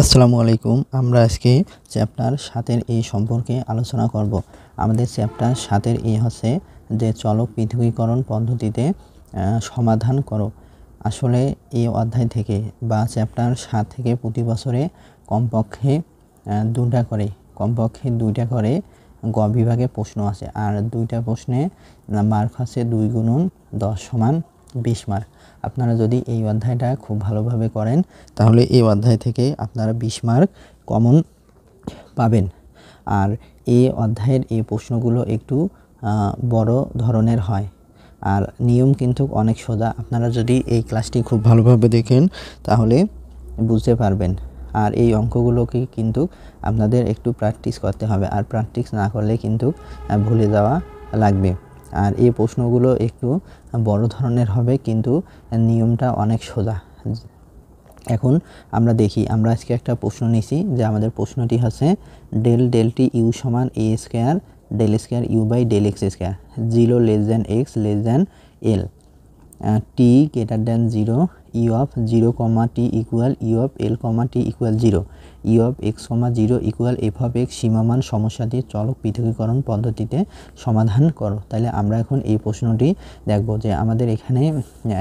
আসসালামু আলাইকুম। আমরা আজকে চ্যাপ্টার 7 এর এ সম্পর্কে আলোচনা করব। আমাদের চ্যাপ্টার 7 এর এ হচ্ছে যে চলক পৃথকীকরণ পদ্ধতিতে সমাধান করো। আসলে এই অধ্যায় থেকে বা চ্যাপ্টার 7 থেকে প্রতি বছরে কমপক্ষে দুইটা করে গ বিভাগে প্রশ্ন আসে, আর দুইটা প্রশ্নে মার্ক আছে 2 × 10 = 20 মার্ক। আপনারা যদি এই অধ্যায়টা খুব ভালোভাবে করেন তাহলে এই অধ্যায় থেকে আপনারা 20 মার্ক কমন পাবেন। আর এই অধ্যায়ের এই প্রশ্নগুলো একটু বড় ধরনের হয়, আর নিয়ম কিন্তু অনেক সোজা। আপনারা যদি এই ক্লাসটি খুব ভালোভাবে দেখেন তাহলে বুঝতে পারবেন। আর এই অঙ্কগুলোকে কিন্তু আপনাদের একটু প্র্যাকটিস করতে হবে, আর প্র্যাকটিস না করলে কিন্তু ভুলে যাওয়া লাগবে। আর এই প্রশ্নগুলো একটু বড় ধরনের হবে, কিন্তু নিয়মটা অনেক সোজা। এখন আমরা দেখি, আমরা আজকে একটা প্রশ্ন নিছি যে আমাদের প্রশ্নটি হচ্ছে ডেল টি ইউ সমান a square del square u by del x square 0 x l t greater than 0 e of 0 t equal e of l t equal 0 e of x 0 equal f of x সীমামান সমস্যাটি চলক পৃথকীকরণ পদ্ধতিতে সমাধান করো। তাহলে আমরা এখন এই প্রশ্নটি দেখব যে আমাদের এখানে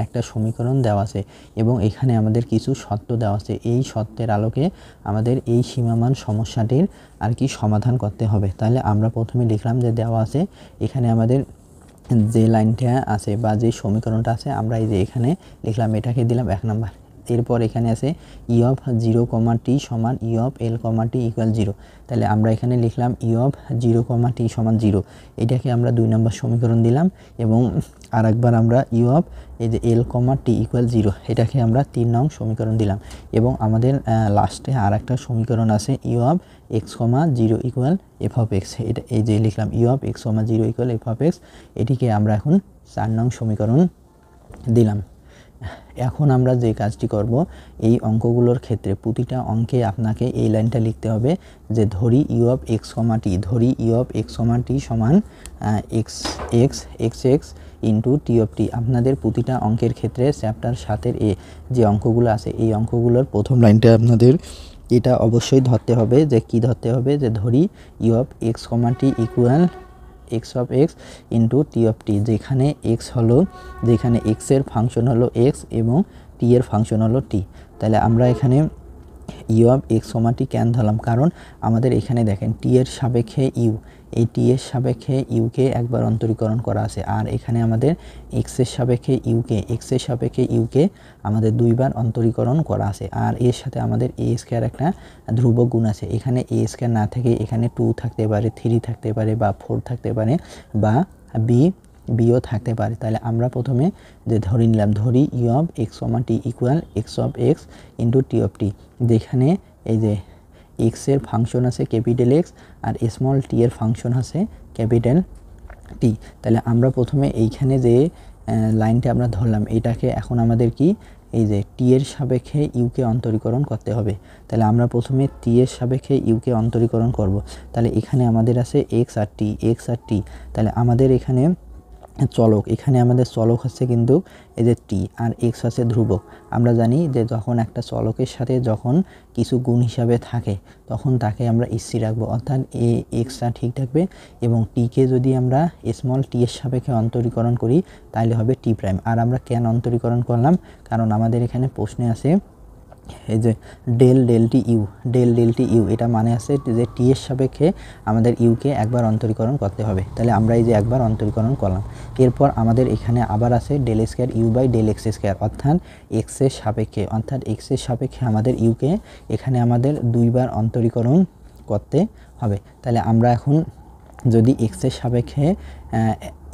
একটা সমীকরণ দেওয়া আছে এবং এখানে আমাদের কিছু শর্ত দেওয়া আছে। এই শর্তের আলোকে আমাদের এই সীমামান সমস্যাটির আর কি সমাধান করতে হবে। তাহলে আমরা প্রথমে লিখলাম যে দেওয়া আছে এখানে আমাদের যে লাইনটা আছে বা যে সমীকরণটা আছে আমরা এই যে এখানে লিখলাম, এটাকে দিলাম 1 নাম্বার। এরপর এখানে আছে ই অফ 0 t সমান ই অফ l t ইকুয়াল 0। তাহলে আমরা এখানে লিখলাম ই অফ 0 t সমান 0, এটাকে আমরা 2 নম্বর সমীকরণ দিলাম। এবং আরেকবার আমরা ই অফ এই যে l t ইকুয়াল 0, এটাকে আমরা 3 নং সমীকরণ দিলাম। এবং আমাদের লাস্টে আর একটা সমীকরণ আছে ই of x, 0 equal f of x. এটা এই যে লিখলাম ই of x, 0 equal f of x, এটিকে আমরা এখন 4 নং সমীকরণ দিলাম। এখন আমরা যে কাজটি করব, এই অঙ্কগুলোর ক্ষেত্রে প্রতিটা অঙ্কে আপনাকে এই লাইনটা লিখতে হবে যে ধরি ই অফ x, ধরি ই অফ x, সমান x ইন্টু টি অফ টি। আপনাদের প্রতিটা অঙ্কের ক্ষেত্রে চ্যাপ্টার 7 এর এ যে অঙ্কগুলো আছে এই অঙ্কগুলোর প্রথম লাইনটা আপনাদের এটা অবশ্যই ধরতে হবে। যে কি ধরতে হবে, যে ধরি E of x, t equal x of x into T of t, যেখানে x হলো, যেখানে x এর ফাংশন হলো x এবং t এর ফাংশন হলো t। তাহলে আমরা এখানে ই অফ x, t কেন ধরলাম, কারণ আমাদের এখানে দেখেন t এর সাপেক্ষে ইউ, এই t এর সাপেক্ষে ইউকে একবার অন্তরীকরণ করা আছে, আর এখানে আমাদের x এর সাপেক্ষে ইউকে আমাদের 2 বার অন্তরীকরণ করা আছে। আর এর সাথে আমাদের a স্কয়ার একটা ধ্রুবক গুণ আছে। এখানে a স্কয়ার না থেকে এখানে 2 থাকতে পারে, 3 থাকতে পারে বা 4 থাকতে পারে বা বিও থাকতে পারে। তাহলে আমরা প্রথমে যে ধরে নিলাম, ধরি E of x, t equal x of x into T of t, যেখানে এই যে x এর ফাংশন আছে ক্যাপিটাল X আর স্মল t এর ফাংশন আছে ক্যাপিটাল T। তাহলে আমরা প্রথমে এইখানে যে লাইনটা আমরা ধরলাম, এটাকে এখন আমাদের কি এই যে t এর সাপেক্ষে ইউকে অন্তরীকরণ করতে হবে। তাহলে আমরা প্রথমে t এর সাপেক্ষে ইউকে অন্তরীকরণ করব। তাহলে এখানে আমাদের আছে x আর t। তাহলে আমাদের এখানে চলক, এখানে আমাদের চলক হচ্ছে কিন্তু এই যে t, আর x আছে ধ্রুবক। আমরা জানি যে যখন একটা চলকের সাথে যখন কিছু গুণ হিসাবে থাকে তখন তাকে আমরা স্থির রাখবো, অর্থাৎ xটা ঠিক থাকবে এবং টিকে যদি আমরা স্মল t এর সাপেক্ষে অন্তরীকরণ করি তাহলে হবে t প্রাইম। আর আমরা কেন অন্তরীকরণ করলাম, কারণ আমাদের এখানে প্রশ্নে আছে এই যে ডেল টি ইউ, এটা মানে আছে যে টি এর সাপেক্ষে আমাদের ইউকে একবার অন্তরীকরণ করতে হবে। তাহলে আমরা এই যে একবার অন্তরীকরণ করলাম। এরপর আমাদের এখানে আবার আছে del square u by del x square, অর্থাৎ এক্স এর সাপেক্ষে আমাদের ইউকে এখানে আমাদের 2 বার অন্তরীকরণ করতে হবে। তাহলে আমরা এখন যদি এক্স এর সাপেক্ষে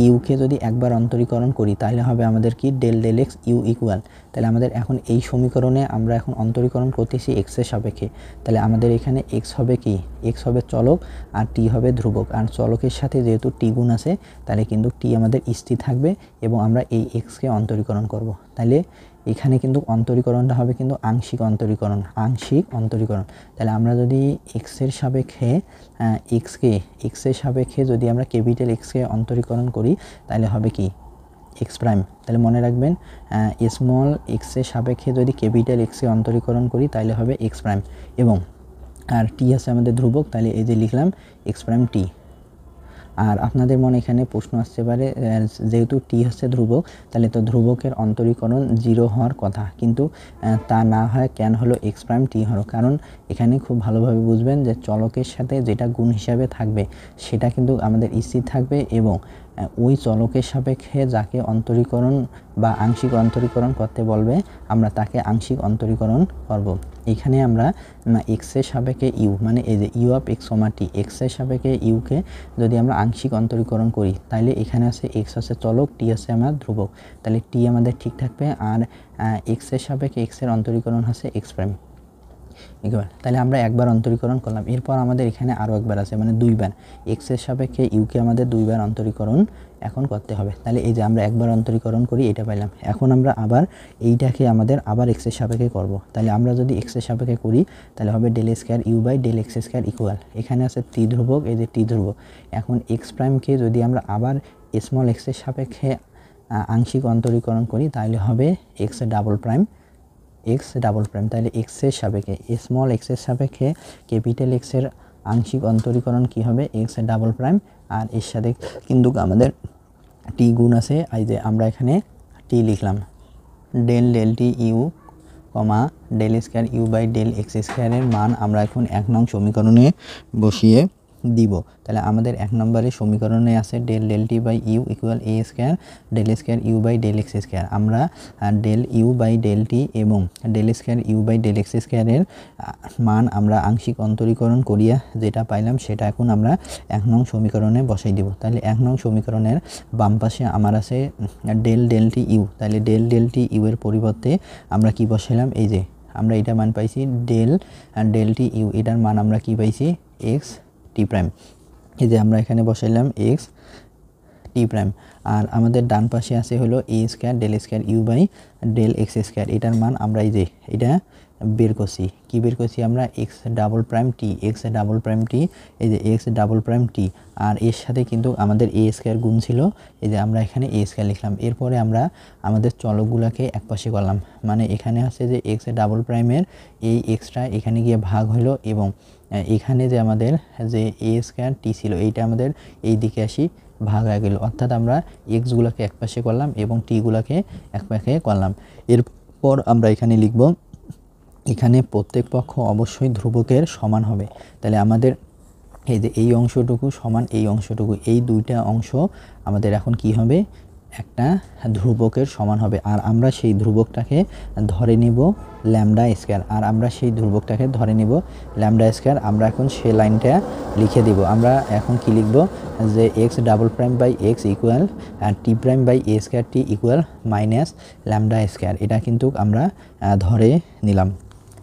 ইউকে যদি একবার অন্তরীকরণ করি তাহলে হবে আমাদের কি ডেল এক্স ইউ ইকুয়াল। তাহলে আমাদের এখন এই সমীকরণে আমরা এখন অন্তরীকরণ করতেছি এক্স এর সাপেক্ষে। তাহলে আমাদের এখানে এক্স হবে কি, এক্স হবে চলক আর টি হবে ধ্রুবক। আর চলকের সাথে যেহেতু টি গুণ আছে তাহলে কিন্তু টি আমাদের স্থির থাকবে এবং আমরা এই এক্সকে অন্তরীকরণ করব। তাহলে এখানে কিন্তু অন্তরীকরণটা হবে কিন্তু আংশিক অন্তরীকরণ। তাহলে আমরা যদি এক্স এর সাপেক্ষে যদি আমরা ক্যাপিটাল এক্সকে অন্তরীকরণ করি তাহলে হবে কি এক্স প্রাইম। তাহলে মনে রাখবেন স্মল এক্সের সাপেক্ষে যদি ক্যাপিটাল এক্সে অন্তরীকরণ করি তাহলে হবে এক্স প্রাইম, এবং আর টি আছে আমাদের ধ্রুবক, তাহলে এই যে লিখলাম এক্স প্রাইম টি। আর আপনাদের মনে এখানে প্রশ্ন আসতে পারে যেহেতু টি হচ্ছে ধ্রুবক তাহলে তো ধ্রুবকের অন্তরীকরণ 0 হওয়ার কথা, কিন্তু তা না হয় কেন হলো এক্স প্রাইম টি হলো, কারণ এখানে খুব ভালোভাবে বুঝবেন যে চলকের সাথে যেটা গুণ হিসাবে থাকবে সেটা কিন্তু আমাদের স্থির থাকবে, এবং ওই চলকের সাপেক্ষে যাকে অন্তরীকরণ বা আংশিক অন্তরীকরণ করতে বলবে আমরা তাকে আংশিক অন্তরীকরণ করব। এখানে আমরা এক্সের সাপেক্ষে ইউ, মানে এই যে ইউ অফ এক্স সমান টি, এক্সের সাপেক্ষে ইউকে যদি আমরা আংশিক অন্তরীকরণ করি তাহলে এখানে আছে এক্স আছে চলক, টি আছে আমার ধ্রুবক, তাহলে টি আমাদের ঠিক থাকবে। আর এক্সের সাপেক্ষে এক্সের অন্তরীকরণ হচ্ছে এক্স প্রাইম। তাহলে আমরা একবার অন্তরীকরণ করলাম, এরপর আমাদের এখানে আরও একবার আছে মানে দুইবার এক্সের সাপেক্ষে ইউকে আমাদের দুইবার অন্তরীকরণ এখন করতে হবে। তাহলে এই যে আমরা একবার অন্তরীকরণ করি এটা পাইলাম, এখন আমরা আবার এইটাকে আমাদের আবার এক্সের সাপেক্ষে করব। তাহলে আমরা যদি এক্সের সাপেক্ষে করি তাহলে হবে del square u by del x square equal, এখানে আছে টি ধ্রুবক, এই যে টি ধ্রুবক। এখন এক্স প্রাইমকে যদি আমরা আবার স্মল এক্সের সাপেক্ষে আংশিক অন্তরীকরণ করি তাহলে হবে x double prime, x double prime. তাহলে এক্সের সাপেক্ষে স্মল এক্সের সাপেক্ষে ক্যাপিটাল এক্সের আংশিক অন্তরীকরণ কি হবে এক্স ডাবল প্রাইম, আর এর সাথে কিন্তু আমাদের টি গুণ আছে, এই যে আমরা এখানে টি লিখলাম del del t u comma del square u by del x স্কয়ারের মান আমরা এখন 1 নং সমীকরণে বসিয়ে দিব। তাহলে আমাদের 1 নম্বরের সমীকরণে আছে del del t by u equal a square del square u by del x square. আমরা del u by del t এবং del square u by del x স্কয়ারের মান আমরা আংশিক অন্তরীকরণ করিয়া যেটা পাইলাম সেটা এখন আমরা 1 নং সমীকরণে বসাই দিব। তাহলে 1 নং সমীকরণের বাম পাশে আমার আছে ডেল ডেল টি ইউ, তাহলে ডেল ডেল টি ইউ এর পরিবর্তে আমরা কি বসাইলাম, এই যে আমরা এটা মান পাইছি ডেল ডেল টি ইউ, এটার মান আমরা কি পাইছি এক্স টি প্রাইম, এই যে আমরা এখানে বসাইলাম এক্স টি প্রাইম। আর আমাদের ডান পাশে আছে হলো a square del square u by del x square, এটার মান আমরা এই যে এটা বের করছি, কি বের করছি আমরা এক্স ডাবল প্রাইম টি, এক্স ডাবল প্রাইম টি, এই যে এক্স ডাবল প্রাইম টি, আর এর সাথে কিন্তু আমাদের এ স্কয়ার গুণ ছিল, এই যে আমরা এখানে এ স্কয়ার লিখলাম। এরপরে আমরা আমাদের চলকগুলোকে একপাশে করলাম, মানে এখানে আছে যে এক্স ডাবল প্রাইমের এই এক্সট্রা এখানে গিয়ে ভাগ হলো, এবং এখানে যে আমাদের যে এ স্কয়ার টি ছিল এইটা আমাদের এই দিকে আসি ভাগ হয়ে গেল, অর্থাৎ আমরা এক্সগুলোকে একপাশে করলাম এবং টিগুলোকে একপাশে করলাম। এরপর আমরা এখানে লিখব এখানে প্রত্যেক পক্ষ অবশ্যই ধ্রুবকের সমান হবে। তাহলে আমাদের এই যে এই অংশটুকু সমান এই অংশটুকু, এই দুইটা অংশ আমাদের এখন কি হবে একটা ধ্রুবকের সমান হবে, আর আমরা সেই ধ্রুবকটাকে ধরে নিব ল্যামডা স্কয়ার, আর আমরা সেই ধ্রুবকটাকে ধরে নিব ল্যামডা স্কয়ার। আমরা এখন সেই লাইনটা লিখে দিব, আমরা এখন কি লিখব যে x double prime by x equal t prime by a square t equal minus lambda square, এটা কিন্তু আমরা ধরে নিলাম।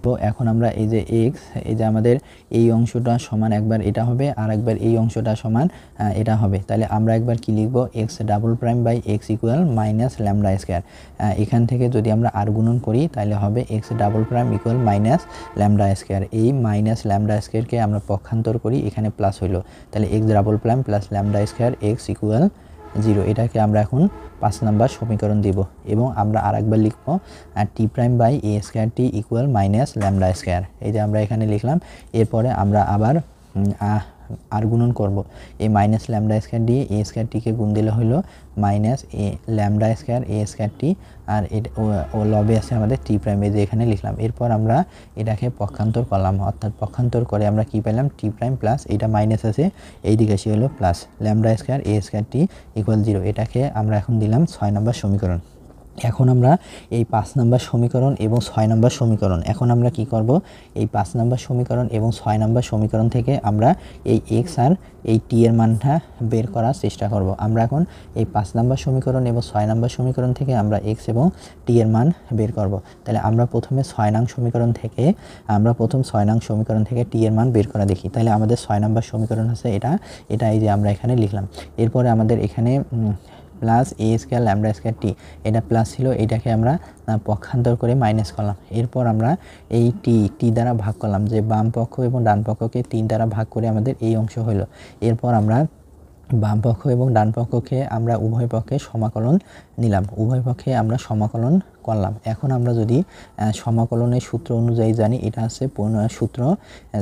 তো এখন আমরা এই যে এক্স, এই যে আমাদের এই অংশটা সমান একবার এটা হবে আর একবার এই অংশটা সমান এটা হবে, তাহলে আমরা একবার কি লিখব x double prime by x equal minus lambda square. এখান থেকে যদি আমরা আর গুণন করি তাহলে হবে x double prime equal minus lambda square, এই মাইনাস ল্যামডা স্কয়ারকে আমরা পক্ষান্তর করি এখানে প্লাস হইলো, তাহলে x double prime plus lambda square x equal 0, এটাকে আমরা এখন 5 নম্বর সমীকরণ দিব, এবং আমরা আরেকবার লিখব t prime by a square t equal minus lambda square, এই যে আমরা এখানে লিখলাম। এরপরে আমরা আবার আর গুণন করব, এই মাইনাস ল্যামডা স্কয়ার দিয়ে এ স্কয়ার টিকে গুণ দিলে হলো মাইনাস এ ল্যামডা স্কয়ার এ স্কয়ার টি, আর এটা ও লবে আছে আমাদের টি প্রাইম, এই যে এখানে লিখলাম। এরপর আমরা এটাকে পক্ষান্তর করলাম, অর্থাৎ পক্ষান্তর করে আমরা কি পেলাম টি প্রাইম প্লাস এটা মাইনাস আছে এই দিকে আসি হলো প্লাস ল্যামডা স্কয়ার এ স্কয়ার টি ইকুয়াল 0, এটাকে আমরা এখন দিলাম 6 নম্বর সমীকরণ। এখন আমরা এই 5 নম্বর সমীকরণ এবং 6 নম্বর সমীকরণ এখন আমরা কি করব, এই 5 নম্বর সমীকরণ এবং 6 নম্বর সমীকরণ থেকে আমরা এই এক্স আর এই টি এর মানটা বের করার চেষ্টা করব। আমরা এখন এই 5 নম্বর সমীকরণ এবং 6 নম্বর সমীকরণ থেকে আমরা এক্স এবং টি এর মান বের করব। তাহলে আমরা প্রথমে 6 নং সমীকরণ থেকে প্রথম 6 নং সমীকরণ থেকে টি এর মান বের করা দেখি। তাহলে আমাদের 6 নম্বর সমীকরণ আছে এটা এই যে আমরা এখানে লিখলাম। এরপরে আমাদের এখানে প্লাস এ স্কয়ার ল্যামডা স্কয়ার টি, এটা প্লাস ছিল, এটাকে আমরা পক্ষান্তর করে মাইনাস করলাম। এরপর আমরা এই টি দ্বারা ভাগ করলাম, যে বাম পক্ষ এবং ডান পক্ষকে 3 দ্বারা ভাগ করে আমাদের এই অংশ হলো। এরপর আমরা বাম পক্ষ এবং ডান পক্ষকে আমরা উভয় পক্ষে সমাকলন নিলাম, উভয় পক্ষে আমরা সমাকলন করলাম। এখন আমরা যদি সমাকলনের সূত্র অনুযায়ী জানি, এটা আছে সূত্র,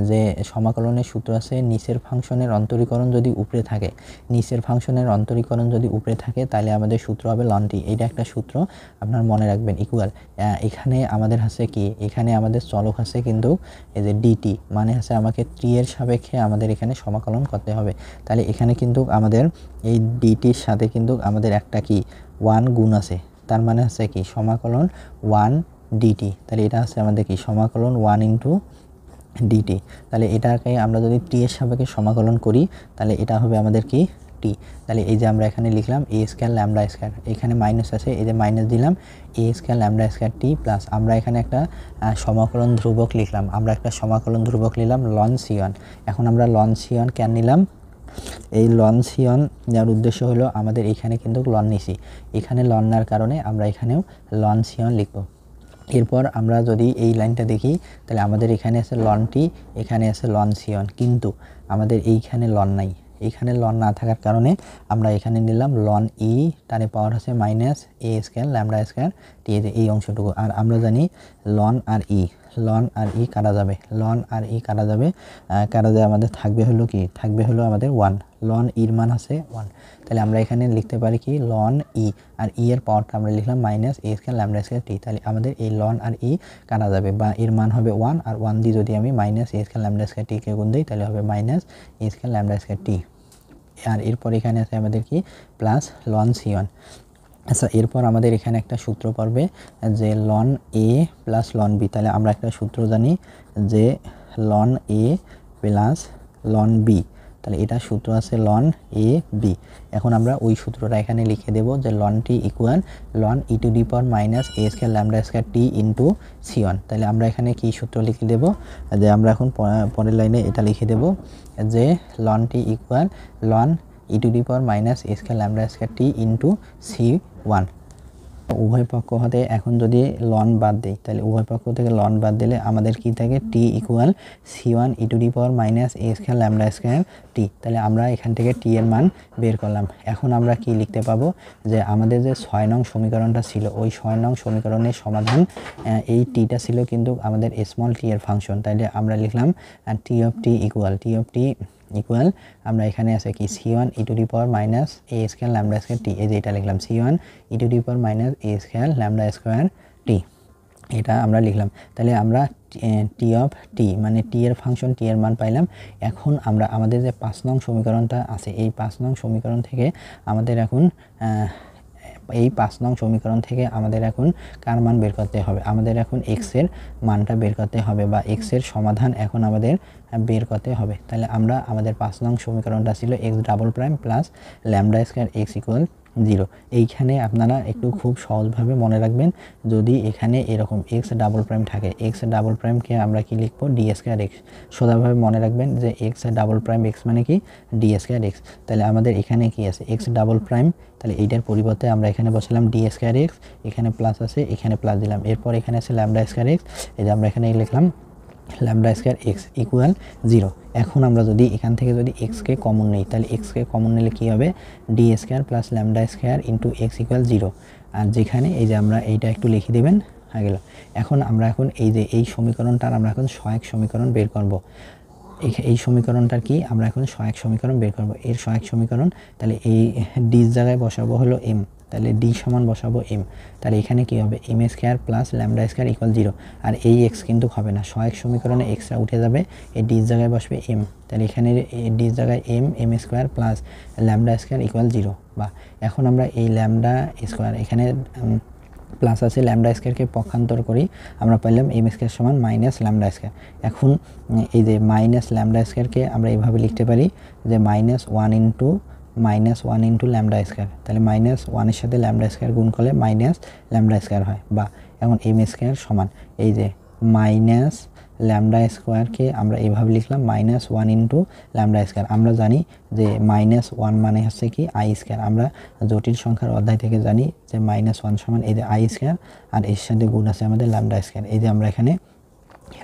যে সমাকলনের সূত্র আছে নিচের ফাংশনের অন্তরীকরণ যদি উপরে থাকে, নিচের ফাংশনের অন্তরীকরণ যদি উপরে থাকে তাহলে আমাদের সূত্র হবে ln t। এটা একটা সূত্র আপনার মনে রাখবেন। ইকুয়াল এখানে আমাদের আছে কি, এখানে আমাদের চলক আছে কিন্তু এই যে dt, মানে আছে আমাকে t এর সাপেক্ষে আমাদের এখানে সমাকলন করতে হবে। তাহলে এখানে কিন্তু আমাদের এই ডিটির সাথে কিন্তু আমাদের একটা কি 1 গুণ আছে, তার মানে হচ্ছে কি সমাকলন 1 dt। তাহলে এটা হচ্ছে আমাদের কি সমাকলন 1 ইন্টু dt। তাহলে এটাকে আমরা যদি t এর সাপেক্ষে সমাকলন করি তাহলে এটা হবে আমাদের কি t। তাহলে এই যে আমরা এখানে লিখলাম a স্কয়ার ল্যামডা স্কয়ার, এখানে মাইনাস আছে, এই যে মাইনাস দিলাম a square lambda square t plus আমরা এখানে একটা সমাকলন ধ্রুবক লিখলাম, আমরা একটা সমাকলন ধ্রুবক নিলাম ln c1। এখন আমরা ln c1 কেন নিলাম, এই ln c1 নেওয়ার উদ্দেশ্য হলো আমাদের এখানে কিন্তু ln নিছি, এখানে ln নেওয়ার কারণে আমরা এখানেও ln c1 লিখব। এরপর আমরা যদি এই লাইনটা দেখি তাহলে আমাদের এখানে আছে ln t, এখানে আছে ln c1, কিন্তু আমাদের এইখানে ln নাই, এইখানে ln না থাকার কারণে আমরা এখানে নিলাম ln e, তার পাওয়ার আছে minus a square lambda square t, এই অংশটুকু। আর আমরা জানি ln আর e, ln আর e কাটা যাবে, ln আর e কাটা যাবে, কাটা যায় আমাদের থাকবে হলো কি, থাকবে হলো আমাদের 1, ln এর মান আছে 1। তাহলে আমরা এখানে লিখতে পারি কি ln e, আর e এর পাওয়ারটা আমরা লিখলাম minus a square lambda square t। তাহলে আমাদের এই ln আর e কাটা যাবে, বা এর মান হবে 1, আর 1 দিয়ে যদি আমি minus a square lambda square t কে গুণ দিই তাহলে হবে minus a square lambda square t। আর এরপর এখানে আছে আমাদের কি প্লাস ln c1। আচ্ছা, এরপর আমাদের এখানে একটা সূত্র পড়বে যে ln a plus ln b। তাহলে আমরা একটা সূত্র জানি যে ln a plus ln b, তাহলে এটা সূত্র আছে ln a b। এখন আমরা ওই সূত্রটা এখানে লিখে দেব যে ln t equal ln e two the power minus a square lambda square t into c1। তাহলে আমরা এখানে কি সূত্র লিখে দেব, যে আমরা এখন পরের লাইনে এটা লিখে দেব যে ln t equal ln e two the power minus a square lambda square t into c1। উভয় পক্ষ হতে এখন যদি ln বাদ দেই তাহলে উভয় পক্ষ থেকে ln বাদ দিলে আমাদের কি থাকে t equal c1 e two the power minus a square lambda square t। তাহলে আমরা এখান থেকে t এর মান বের করলাম। এখন আমরা কি লিখতে পাবো, যে আমাদের যে 6 নং সমীকরণটা ছিল ওই 6 নং সমীকরণের সমাধান, এই টিটা ছিল কিন্তু আমাদের স্মল টি এর ফাংশন। তাইলে আমরা লিখলাম t অফ t ইকুয়াল আমরা এখানে আছে কি c1 e two the power minus a square lambda square t, এই যে এটা লিখলাম c1 e two the power minus a square lambda square t, এটা আমরা লিখলাম। তাহলে আমরা t অফ t মানে t এর ফাংশন t এর মান পাইলাম। এখন আমরা আমাদের যে 5 নং সমীকরণটা আছে এই 5 নং সমীকরণ থেকে আমাদের এখন এই 5 নং সমীকরণ থেকে আমাদের এখন কার মান বের করতে হবে, আমাদের এখন x এর মানটা বের করতে হবে, বা x এর সমাধান এখন আমাদের বের করতে হবে। তাহলে আমরা আমাদের 5 নং সমীকরণটা ছিল x double prime plus lambda square x equal 0। এইখানে আপনারা একটু খুব সহজভাবে মনে রাখবেন, যদি এখানে এরকম x ডাবল প্রাইম থাকে, x ডাবল প্রাইমকে আমরা কি লিখবো d স্কয়ার x। সোজাভাবে মনে রাখবেন যে x ডাবল প্রাইম x মানে কি d স্কয়ার x। তাহলে আমাদের এখানে কি আছে x ডাবল প্রাইম, তাহলে এইটার পরিবর্তে আমরা এখানে বসালাম d স্কয়ার x, এখানে প্লাস আছে এখানে প্লাস দিলাম, এরপর এখানে আছে ল্যামডা স্কয়ার x, এই যে আমরা এখানে লিখলাম ল্যামডা স্কয়ার x ইকুয়াল 0। এখন আমরা যদি এখান থেকে যদি x কে কমন নেই তাহলে x কে কমন নিলে কি হবে d square plus lambda square into x equal 0। আর যেখানে এই যে আমরা এইটা একটু লিখে দেবেন হয়ে গেল। এখন আমরা এখন এই যে এই সমীকরণটার আমরা এখন সহায়ক সমীকরণ বের করব। এই সমীকরণটার কি আমরা এখন সহায়ক সমীকরণ বের করব, এর সহায়ক সমীকরণ। তাহলে এই d জায়গায় বসাবো হলো m, তাহলে d সমান বসাবো m, তাহলে এখানে কি হবে m square plus lambda square equal 0। আর এই x কিন্তু হবে না, সহায়ক সমীকরণে xটা উঠে যাবে, এই d জায়গায় বসবে m, তাহলে এখানে d জায়গায় m square plus lambda square equal 0। বা এখন আমরা এই ল্যামডা স্কয়ার এখানে প্লাস আছে ল্যামডা স্কয়ারকে পক্ষান্তর করি, আমরা পাইলাম m স্কয়ার সমান মাইনাস ল্যামডা স্কয়ার। এখন এই যে মাইনাস ল্যামডা স্কয়ারকে আমরা এইভাবে লিখতে পারি যে -1 ইন্টু ল্যামডা স্কয়ার। তাহলে -1 এর সাথে ল্যামডা স্কয়ার গুণ করলে মাইনাস ল্যামডা স্কয়ার হয়। বা এখন m স্কয়ার সমান এই যে মাইনাস ল্যামডা স্কয়ারকে আমরা এইভাবে লিখলাম -1 ইন্টু ল্যামডা স্কয়ার। আমরা জানি যে -1 মানে হচ্ছে কি i স্কয়ার, আমরা জটিল সংখ্যার অধ্যায় থেকে জানি যে -1 সমান এই যে i স্কয়ার, আর এর সাথে গুণ আছে আমাদের ল্যামডা স্কয়ার। এই যে আমরা এখানে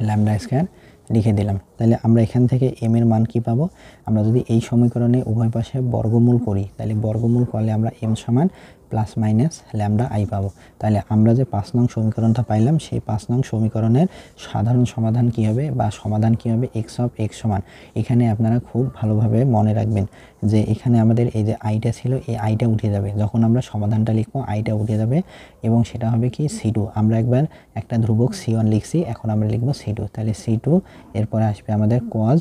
ল্যামডা স্কয়ার লিখে দিলাম। তাহলে আমরা এখান থেকে m এর মান কি পাবো, আমরা যদি এই সমীকরণে উভয় পাশে বর্গমূল করি তাহলে বর্গমূল করলে আমরা m সমান প্লাস মাইনাস ল্যামডা আই পাবো। তাহলে আমরা যে 5 নং সমীকরণটা পাইলাম সেই 5 নং সমীকরণের সাধারণ সমাধান কি হবে বা সমাধান কি হবে, x অফ x সমান, এখানে আপনারা খুব ভালোভাবে মনে রাখবেন যে এখানে আমাদের এই যে আইটা ছিল এই আইটা উঠে যাবে, যখন আমরা সমাধানটা লিখবো আইটা উঠে যাবে এবং সেটা হবে কি c2। আমরা একবার একটা ধ্রুবক c1 লিখছি, এখন আমরা লিখবো c2, তাহলে c2 এরপরে আসবে আমাদের cos,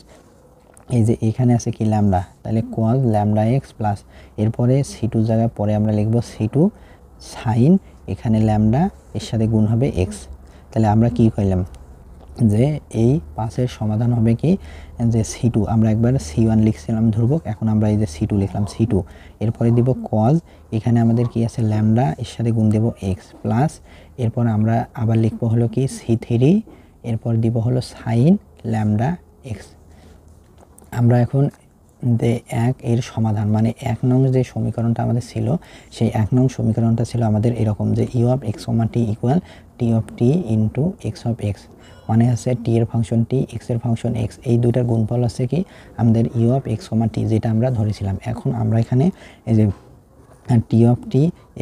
এই যে এখানে আছে কি ল্যামডা, তাহলে cos ল্যামডা এক্স প্লাস এরপরে c2 জায়গায় পরে আমরা লিখবো c2 সাইন, এখানে ল্যামডা এর সাথে গুণ হবে এক্স। তাহলে আমরা কি করলাম যে এই 5-এর সমাধান হবে কি যে c2, আমরা একবার c1 লিখছিলাম ধ্রুবক, এখন আমরা এই যে c2 লিখলাম c2, এরপরে দিব cos, এখানে আমাদের কি আছে ল্যামডা এর সাথে গুণ দেব এক্স প্লাস এরপর আমরা আবার লিখবো হলো কি c3, এরপর দিব হলো সাইন ল্যামডা এক্স। আমরা এখন যে 1 এর সমাধান মানে 1 নং যে সমীকরণটা আমাদের ছিল সেই 1 নং সমীকরণটা ছিল আমাদের এরকম যে u of x, t equal t of t into x of x, মানে আছে t এর ফাংশন t, x এর ফাংশন x, এই দুইটার গুণফল আছে কি আমাদের u অফ x, t যেটা আমরা ধরেছিলাম। এখন আমরা এখানে এই যে t অফ t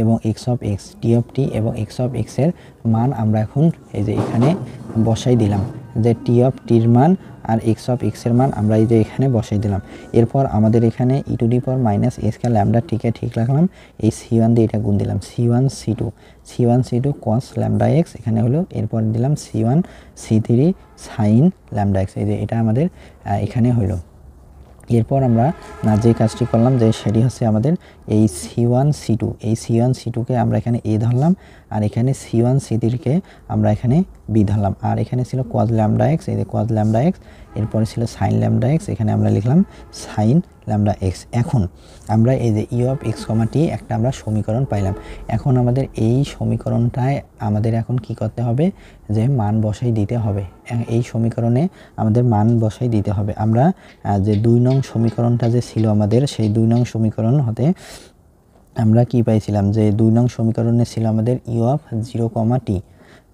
এবং x of x, t of t এবং x অফ x এর মান আমরা এখন এই যে এখানে বসাই দিলাম, যে t অফ t এর মান আর x অফ x এর মান আমরা এই যে এখানে বসাই দিলাম। এরপর আমাদের এখানে e two the power minus a square lambda টিকে ঠিক রাখলাম, এই c1 দিয়ে এটা গুণ দিলাম c1 c2 cos lambda x এখানে হলো, এরপর দিলাম c1 c3 sin lambda x, এই যে এটা আমাদের এখানে হলো। এরপর আমরা যে কাজটি করলাম যে সেটি হচ্ছে আমাদের এই c1 c2, এই c1 c2কে আমরা এখানে a ধরলাম আর এখানে c1 c3কে আমরা এখানে b ধরলাম, আর এখানে ছিল cos ল্যামডা x, এই যে cos ল্যামডা x, এরপরে ছিল sin ল্যামডা x, এখানে আমরা লিখলাম sin ল্যামডা x। এখন আমরা এই যে u অফ x, t একটা আমরা সমীকরণ পাইলাম। এখন আমাদের এই সমীকরণটায় আমাদের এখন কি করতে হবে যে মান বসাই দিতে হবে, এই সমীকরণে আমাদের মান বসাই দিতে হবে। আমরা যে 2 নং সমীকরণটা যে ছিল আমাদের সেই 2 নং সমীকরণ হতে আমরা কি পাইছিলাম যে 2 নং সমীকরণে ছিল আমাদের u অফ 0, t,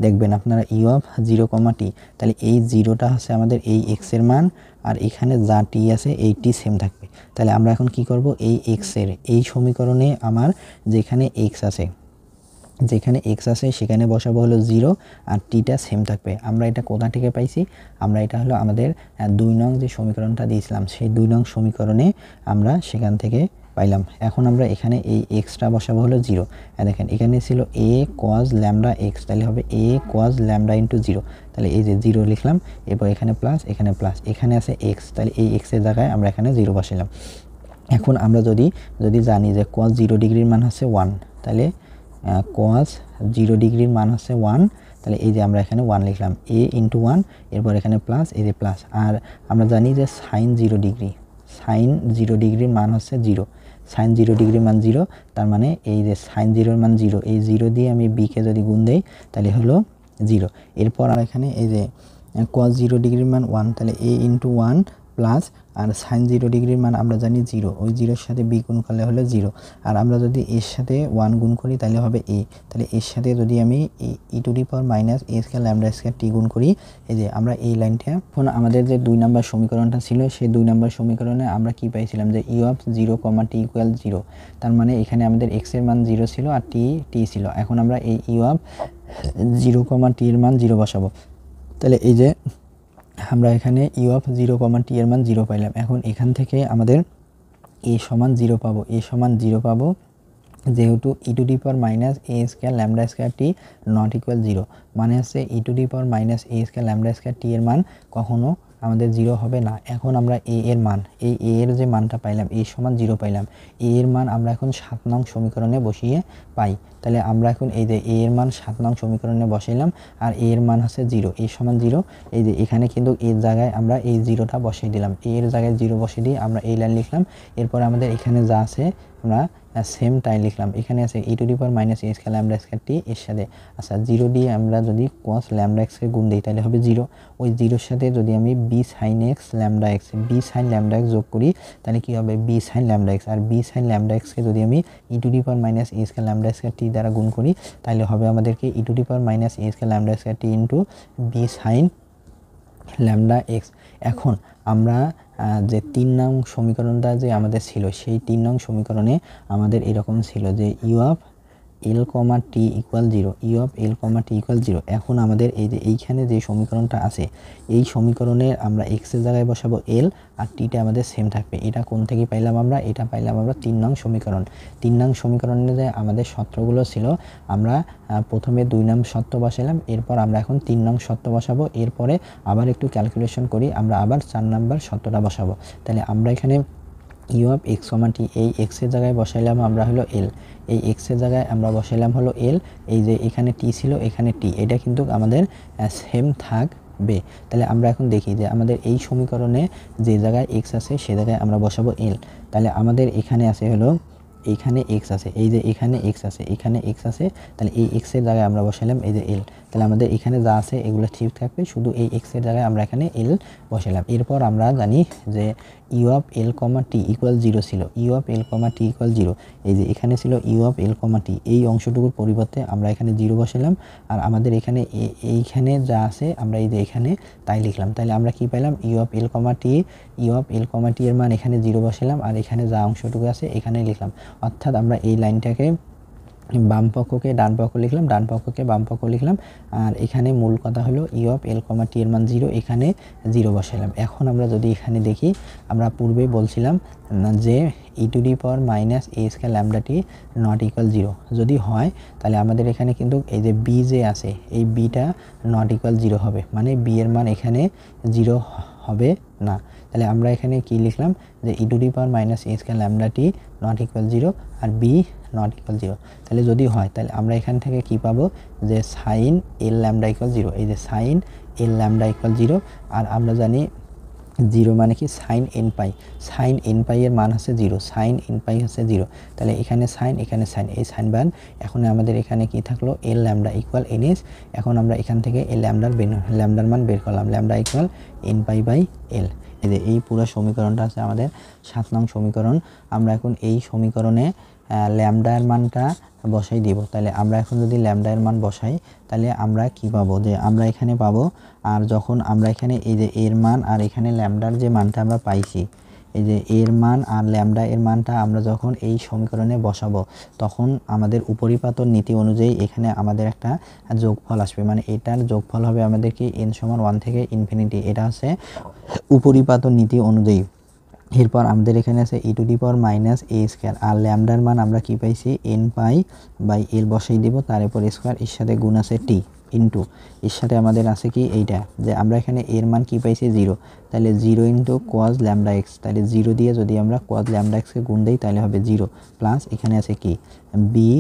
দেখবেন আপনারা u অফ 0, t, তাহলে এই জিরোটা হচ্ছে আমাদের এই x এর মান আর এখানে যা t আছে এই t সেম থাকবে। তাহলে আমরা এখন কি করব, এই x এর এই সমীকরণে আমার যেখানে x আছে সেখানে বসাবো হলো 0 আর টিটা সেম থাকবে। আমরা এটা কোথা থেকে পাইছি, আমরা এটা হলো আমাদের 2 নং যে সমীকরণটা দিয়েছিলাম সেই 2 নং সমীকরণে আমরা সেখান থেকে পাইলাম। এখন আমরা এখানে এই এক্সটা বসাবো হলো 0, দেখেন এখানে ছিল a cos ল্যামডা x, তাহলে হবে a cos ল্যামডা ইন্টু 0, তাহলে এই যে 0 লিখলাম, এরপর এখানে প্লাস এখানে প্লাস, এখানে আছে x, তাহলে এই x এর জায়গায় আমরা এখানে 0 বসাইলাম। এখন আমরা যদি জানি যে cos 0 ডিগ্রির মান হচ্ছে 1, তাহলে cos 0 ডিগ্রির মান হচ্ছে 1, তাহলে এই যে আমরা এখানে 1 লিখলাম a ইন্টু 1, এরপর এখানে প্লাস, এই যে প্লাস, আর আমরা জানি যে sin 0 ডিগ্রির মান হচ্ছে 0, sin 0 ডিগ্রির মান 0, তার মানে এই যে sin 0 এর মান 0, এই 0 দিয়ে আমি b কে যদি গুণ দেই তাহলে হলো 0। এরপর আর এখানে এই যে cos 0 ডিগ্রির মান 1, তাহলে a ইন্টু 1 প্লাস, আর sin 0 ডিগ্রির মান আমরা জানি 0, ওই 0-এর সাথে b গুণ করলে হলো 0, আর আমরা যদি এর সাথে 1 গুণ করি তাহলে হবে a, তাহলে এর সাথে যদি আমি e two the power minus a square lambda square t গুণ করি, এই যে আমরা এই লাইনটা। এখন আমাদের যে 2 নম্বর সমীকরণটা ছিল সেই 2 নম্বর সমীকরণে আমরা কি পাইছিলাম যে u অফ 0, t ইকুয়াল 0, তার মানে এখানে আমাদের x এর মান 0 ছিল আর t ছিল। এখন আমরা এই u অফ 0, t এর মান 0 বসাবো, তাহলে এই যে আমরা এখানে u অফ 0, t এর মান 0 পাইলাম। এখন এখান থেকে আমাদের a সমান 0 পাবো, যেহেতু e two the power minus a square lambda square t not equal 0, মানে হচ্ছে e two the power minus a square lambda square t এর মান কখনো আমাদের 0 হবে না। এখন আমরা a এর মান, এই a এর যে মানটা পাইলাম a সমান 0 পাইলাম, a এর মান আমরা এখন 7 নং সমীকরণে বসিয়ে পাই। তাহলে আমরা এখন এই যে a এর মান 7 নং সমীকরণে বসাইলাম আর a এর মান হচ্ছে 0, a সমান 0, এই যে এখানে কিন্তু এর জায়গায় আমরা এই 0টা বসিয়ে দিলাম, a এর জায়গায় 0 বসিয়ে দিয়ে আমরা এই লাইন লিখলাম। এরপর আমাদের এখানে যা আছে আমরা সেম টাই লিখলাম, এখানে আছে e two the power minus a square lambda square t এর সাথে আচ্ছা 0 দিয়ে আমরা যদি cos ল্যামডা x কে গুণ দিই তাহলে হবে 0, ওই 0-এর সাথে যদি আমি b sin x lambda x যোগ করি তাহলে কি হবে b sin ল্যামডা x, আর b sin ল্যামডা x কে যদি আমি e two the power minus a square lambda square t দ্বারা গুণ করি তাহলে হবে আমাদেরকে e two the power minus a square lambda square t into b sin lambda x. এখন আমরা যে 3 নং সমীকরণটা যে আমাদের ছিল, সেই 3 নং সমীকরণে আমাদের এরকম ছিল যে u of l comma t equal 0, u of l comma t equal 0। এখন আমাদের এই যে এইখানে যে সমীকরণটা আছে, এই সমীকরণে আমরা এক্সের জায়গায় বসাবো এল, আর টিটা আমাদের সেম থাকবে। এটা কোন থেকে পাইলাম আমরা? এটা পাইলাম আমরা 3 নং সমীকরণ। 3 নং সমীকরণে যে আমাদের সূত্রগুলো ছিল, আমরা প্রথমে 2 নং সূত্র বসালাম, এরপর আমরা এখন 3 নং সূত্র বসাবো। এরপরে আবার একটু ক্যালকুলেশন করি, আমরা আবার 4 নাম্বার সূত্রটা বসাবো। তাহলে আমরা এখানে ইউ অফ এক্স কমা টি, এই এক্সের জায়গায় বসাইলাম আমরা হলো এল, এই এক্সের জায়গায় আমরা বসাইলাম হলো এল, এই যে এখানে টি ছিল এখানে টি, এটা কিন্তু আমাদের সেম থাকবে। তাহলে আমরা এখন দেখি যে আমাদের এই সমীকরণে যে জায়গায় এক্স আছে সে জায়গায় আমরা বসাবো এল। তাহলে আমাদের এখানে আছে হলো এইখানে এক্স আছে, এই যে এখানে এক্স আছে, এখানে এক্স আছে, তাহলে এই এক্সের জায়গায় আমরা বসালাম এই যে এল। তাহলে আমাদের এখানে যা আছে এগুলো ঠিক থাকবে, শুধু এই এক্সের জায়গায় আমরা এখানে এল বসালাম। এরপর আমরা জানি যে u of l comma t equal 0 ছিল, u of l comma t equal 0। এই যে এখানে ছিল ইউ অফ এল কমা টি, এই অংশটুকুর পরিবর্তে আমরা এখানে 0 বসালাম, আর আমাদের এখানে এইখানে যা আছে আমরা এই যে এখানে তাই লিখলাম। তাহলে আমরা কি পাইলাম? U of l comma t, u of l comma t এর মান এখানে 0 বসালাম, আর এখানে যা অংশটুকু আছে এখানে লিখলাম। অর্থাৎ আমরা এই লাইনটাকে বাম পক্ষকে ডান পক্ষ লিখলাম, ডান পক্ষকে বাম পক্ষ লিখলাম, আর এখানে মূল কথা হলো you of l comma t এর মান 0, এখানে 0 বসালাম। এখন আমরা যদি এখানে দেখি, আমরা পূর্বে বলছিলাম যে e to the power minus a square lambda t not equal 0 যদি হয়, তাহলে আমাদের এখানে কিন্তু এই যে বি যে আছে এই বিটা নট ইকুয়াল 0 হবে, মানে বি এর মান এখানে 0 হবে না। তাহলে আমরা এখানে কি লিখলাম যে e to the power minus a square lambda t not equal 0 আর বি নট ইকুয়াল 0। তাহলে যদি হয় তাহলে আমরা এখান থেকে কি পাবো যে সাইন এল ল্যামডা ইকুয়াল 0, এই যে সাইন এল ল্যামডা ইকুয়াল 0। আর আমরা জানি 0 মানে কি সাইন এন পাই, সাইন এন পাই এর মান হচ্ছে 0, সাইন এন পাই হচ্ছে 0। তাহলে এখানে সাইন এখানে সাইন, এই সাইন বান। এখন আমাদের এখানে কি থাকলো? L lambda equal n s. এখন আমরা এখান থেকে এই ল্যামডার মান বের করলাম, lambda equal n pi by l. এই যে এই পুরো সমীকরণটা আছে আমাদের 7 নং সমীকরণ। আমরা এখন এই সমীকরণে ল্যামডার মানটা বসাই দিব। তাহলে আমরা এখন যদি ল্যামডার মান বসাই, তাহলে আমরা কি পাবো? যে আমরা এখানে পাবো, আর যখন আমরা এখানে এই যে এর মান আর এখানে ল্যামডার যে মানটা আমরা পাইছি, এই যে এর মান আর ল্যামডা এর মানটা আমরা যখন এই সমীকরণে বসাবো, তখন আমাদের উপরিপাতর নীতি অনুযায়ী এখানে আমাদের একটা যোগফল আসবে, মানে এটার যোগফল হবে আমাদের কি n সমান 1 থেকে ইনফিনিটি। এটা হচ্ছে উপরিপাতর নীতি অনুযায়ী। এরপর আমাদের এখানে আছে e to the power minus a square, আর ল্যামডার মান আমরা কি পাইছি? এন পাই বাই এল বসাই দিব, তার উপর স্কয়ার, এর সাথে গুণ আছে টি ইন্টু, এর সাথে আমাদের আছে কি এইটা যে আমরা এখানে এর মান কি পাইছি? 0। তাহলে 0 ইন্টু কজ ল্যামডা এক্স, তাহলে 0 দিয়ে যদি আমরা কজ ল্যামডা এক্সকে গুণ দিই তাহলে হবে 0 প্লাস এখানে আছে কি বি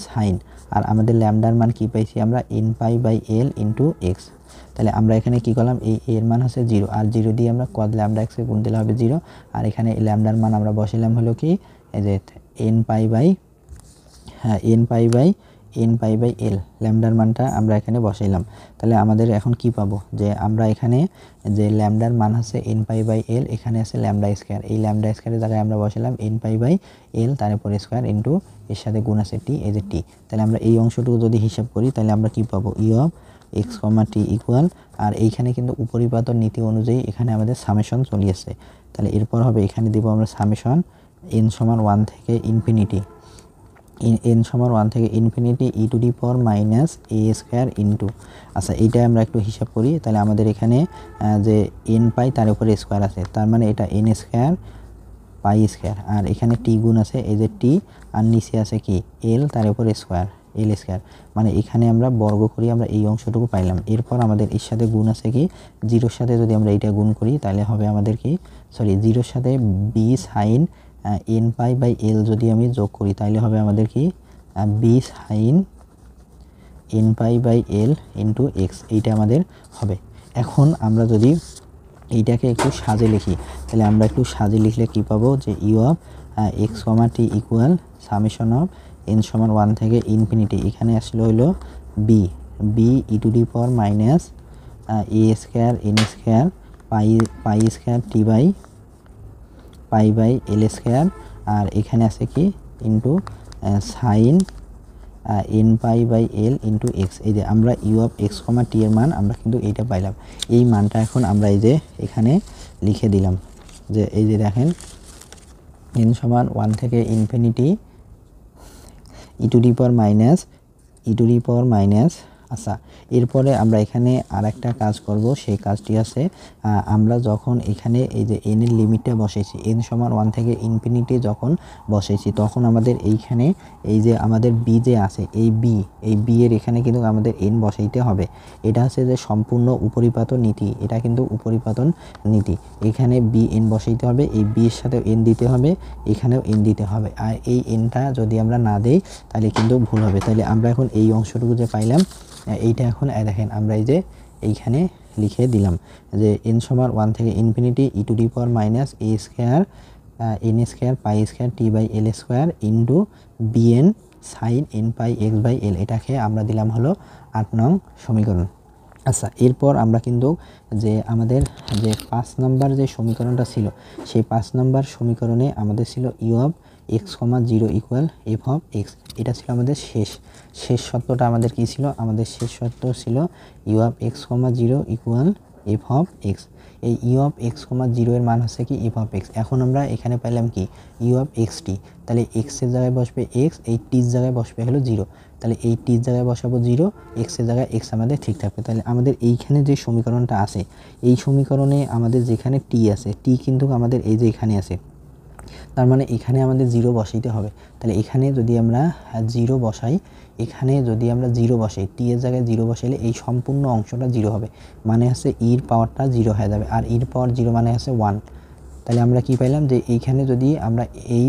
সাইন, আর আমাদের ল্যামডার মান কি পাইছি আমরা? N pi by l into x. তাহলে আমরা এখানে কি করলাম? এই এর মান হচ্ছে 0, আর 0 দিয়ে আমরা কজ ল্যামডা এক্সকে গুণ দিলে হবে 0, আর এখানে ল্যামডার মান আমরা বসাইলাম হলো কি এই যে এন পাই বাই এল, ল্যামডার মানটা আমরা এখানে বসাইলাম। তাহলে আমাদের এখন কি পাবো? যে আমরা এখানে যে ল্যামডার মান আছে এন পাই বাই এল, এখানে আছে ল্যামডা স্কয়ার, এই ল্যামডা স্কয়ারের জায়গায় আমরা বসাইলাম এন পাই বাই এল, তার উপর স্কয়ার ইন্টু এর সাথে গুণ আছে টি, এই যে টি। তাহলে আমরা এই অংশটুকু যদি হিসাব করি তাহলে আমরা কি পাবো? E of x comma t equal, আর এইখানে কিন্তু উপরিপাতর নীতি অনুযায়ী এখানে আমাদের সামেশন চলে আসছে। তাহলে এরপর হবে এখানে দিব আমরা সামেশন এন সমান 1 থেকে ইনফিনিটি, এন সমান 1 থেকে infinity e to the power minus a square into, আচ্ছা এইটা আমরা একটু হিসাব করি। তাহলে আমাদের এখানে যে এন পাই তার উপরে স্কয়ার আছে, তার মানে এটা এন স্কয়ার পাই স্কয়ার, আর এখানে টি গুণ আছে এই যে টি, আর নিচে আছে কি এল তার উপরে স্কয়ার, এল স্কয়ার, মানে এখানে আমরা বর্গ করি, আমরা এই অংশটুকু পাইলাম। এরপর আমাদের এর সাথে গুণ আছে কি 0-র সাথে যদি আমরা এইটা গুণ করি তাহলে হবে আমাদের কি 0-র সাথে b sine n pi by l যদি আমি যোগ করি তাহলে হবে আমাদের কি b sine n pi by l into x, এইটা আমাদের হবে। এখন আমরা যদি এইটাকে একটু সাজে লিখি, তাহলে আমরা একটু সাজে লিখলে কি পাবো? যে u of x comma t equal summation of n সমান 1 থেকে ইনফিনিটি, এখানে আসলে হলো b e to the power minus a square n square pi square t pi by l square, আর এখানে আছে কি into sine n pi by l into x. এই যে আমরা u of x comma t এর মান আমরা কিন্তু এইটা পাইলাম। এই মানটা এখন আমরা এই যে এখানে লিখে দিলাম যে এই যে দেখেন এন সমান 1 থেকে infinity e to the power minus আচ্ছা, এরপরে আমরা এখানে আর একটা কাজ করব। সেই কাজটি আছে আমরা যখন এখানে এই যে এন এর লিমিটটা বসাইছি, এন সমান 1 থেকে ইনফিনিটি যখন বসাইছি, তখন আমাদের এইখানে এই যে আমাদের বি যে আছে এই বি এর এখানে কিন্তু আমাদের এন বসাইতে হবে। এটা হচ্ছে যে সম্পূর্ণ উপরিপাতন নীতি, এটা কিন্তু উপরিপাতন নীতি। এখানে বি এন বসাইতে হবে, এই বি এর সাথে এন দিতে হবে, এখানেও এন দিতে হবে। আর এই এনটা যদি আমরা না দেই তাহলে কিন্তু ভুল হবে। তাহলে আমরা এখন এই অংশটুকু যে পাইলাম এইটা এখন দেখেন আমরা এই যে এইখানে লিখে দিলাম যে এন সমান 1 থেকে infinity e to the power minus a square n square pi square t by l square into b n sine n pi x by l, এটাকে আমরা দিলাম হলো 8 নং সমীকরণ। আচ্ছা, এরপর আমরা কিন্তু যে আমাদের যে 5 নম্বর যে সমীকরণটা ছিল, সেই 5 নম্বর সমীকরণে আমাদের ছিল u of x comma 0 equal f of x. এটা ছিল আমাদের শেষ শর্তটা। আমাদের কি ছিল? আমাদের শেষ শর্ত ছিল u of x comma 0 equal f of x. এই ইউ অফ এক্স কমা 0 এর মান হচ্ছে কি এফ অফ এক্স। এখন আমরা এখানে পেলাম কি ইউ অফ এক্স টি, তাহলে এক্স এর জায়গায় বসবে এক্স, এই টির জায়গায় বসবে হলো 0। তাহলে এই টির জায়গায় বসাবো 0, এক্সের জায়গায় এক্স আমাদের ঠিক থাকবে। তাহলে আমাদের এইখানে যে সমীকরণটা আছে, এই সমীকরণে আমাদের যেখানে টি আছে, টি কিন্তু আমাদের এই যে এখানে আছে, তার মানে এখানে আমাদের 0 বসাইতে হবে। তাহলে এখানে যদি আমরা 0 বসাই, এখানে যদি আমরা 0 বসাই, টি এর জায়গায় 0 বসাইলে এই সম্পূর্ণ অংশটা 0 হবে, মানে হচ্ছে ইর পাওয়ারটা 0 হয়ে যাবে। আর ইর পাওয়ার 0 মানে হচ্ছে 1। তাহলে আমরা কি পাইলাম যে এইখানে যদি আমরা এই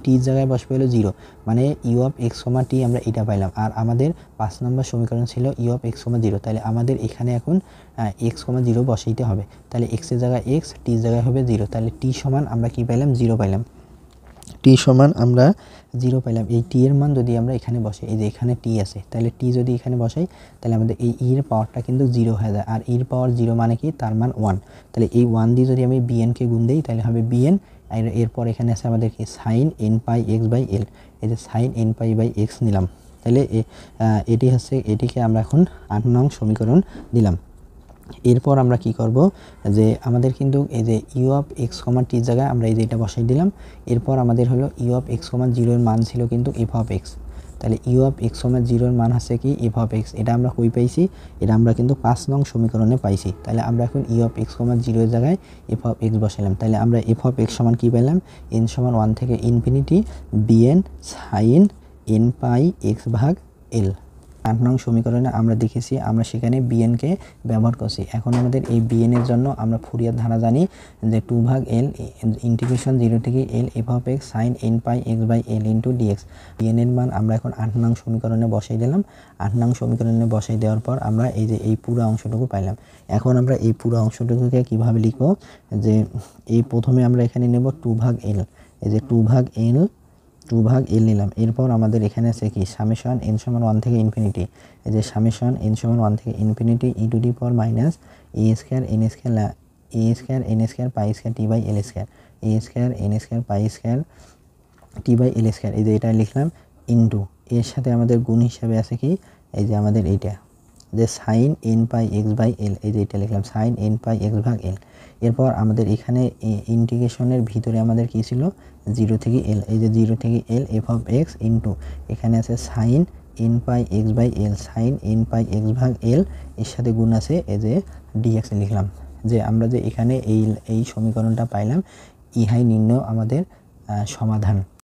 টির জায়গায় বসবে হলো 0, মানে ইউ অফ এক্স কমা টি আমরা এটা পাইলাম। আর আমাদের 5 নম্বর সমীকরণ ছিল ইউ অফ এক্স কমা 0। তাহলে আমাদের এখানে এখন এক্স কমা 0 বসাইতে হবে। তাহলে এক্সের জায়গায় এক্স, টির জায়গায় হবে 0। তাহলে টি সমান আমরা কি পাইলাম? 0 পাইলাম। টি সমান আমরা 0 পাইলাম। এই টি এর মান যদি আমরা এখানে বসাই, এই যে এখানে টি আছে, তাহলে টি যদি এখানে বসাই তাহলে আমাদের এই ইর পাওয়ারটা কিন্তু 0 হয়ে যায়। আর ইর পাওয়ার 0 মানে কি? তার মান 1। তাহলে এই 1 দিয়ে যদি আমি বিএনকে গুণ দিই তাহলে হবে বিএন। আর এরপর এখানে আছে আমাদের কি sine n pi x by l, এই যে sine n pi by x নিলাম। তাহলে এটি হচ্ছে, এটিকে আমরা এখন 8 নং সমীকরণ দিলাম। এরপর আমরা কি করব যে আমাদের কিন্তু এই যে ইউ অফ এক্স কমা টির জায়গায় আমরা এই যে এটা বসাই দিলাম। এরপর আমাদের হলো ইউ অফ এক্স কমা 0 এর মান ছিল কিন্তু এফ অফ এক্স। তাহলে ইউ অফ এক্স কমা 0 এর মান হচ্ছে কি এফ অফ এক্স। এটা আমরা কই পাইছি? এটা আমরা কিন্তু 5 নং সমীকরণে পাইছি। তাহলে আমরা এখন ইউ অফ এক্স কমা 0 এর জায়গায় এফ অফ এক্স বসাইলাম। তাহলে আমরা এফ অফ এক্স সমান কি পেলাম? এন সমান 1 থেকে infinity BN sine n pi x ভাগ এল। 8 নং সমীকরণে আমরা দেখেছি আমরা সেখানে বিএনকে ব্যবহার করছি। এখন আমাদের এই বিএন এর জন্য আমরা ফুরিয়ার ধারা জানি যে 2 ভাগ এল ইন্টিগ্রেশন 0 থেকে l f of x sine n pi x by l into dx. Bn এর মান আমরা এখন 8 নং সমীকরণে বসাই দিলাম। 8 নং সমীকরণে বসাই দেওয়ার পর আমরা এই যে এই পুরো অংশটুকু পাইলাম। এখন আমরা এই পুরো অংশটুকুকে কিভাবে লিখব? যে এই প্রথমে আমরা এখানে নেব 2 ভাগ এল, এই যে 2 ভাগ এল নিলাম। এরপর আমাদের এখানে আছে কি সামেশন এন সমান 1 থেকে ইনফিনিটি, এই যে সামেশন এন সমান 1 থেকে infinity e to the power minus a square n square pi square t by l square, a square n square pi square t by l square. এই যে এটা লিখলাম ইন্টু এর সাথে আমাদের গুণ হিসাবে আছে কি এই যে আমাদের এইটা যে sine n pi x by l, এই যে এটা লিখলাম সাইন এন পাই এক্স ভাগ এল। এরপর আমাদের এখানে ইন্টিগ্রেশনের ভিতরে আমাদের কি ছিল 0 থেকে এল, এই যে 0 থেকে l f of x into এখানে আছে sine n pi x by l, sine n pi x ভাগ এল, এর সাথে গুণ আছে এই যে ডিএক্স লিখলাম। যে আমরা যে এখানে এই সমীকরণটা পাইলাম, ইহাই নির্ণয় আমাদের সমাধান।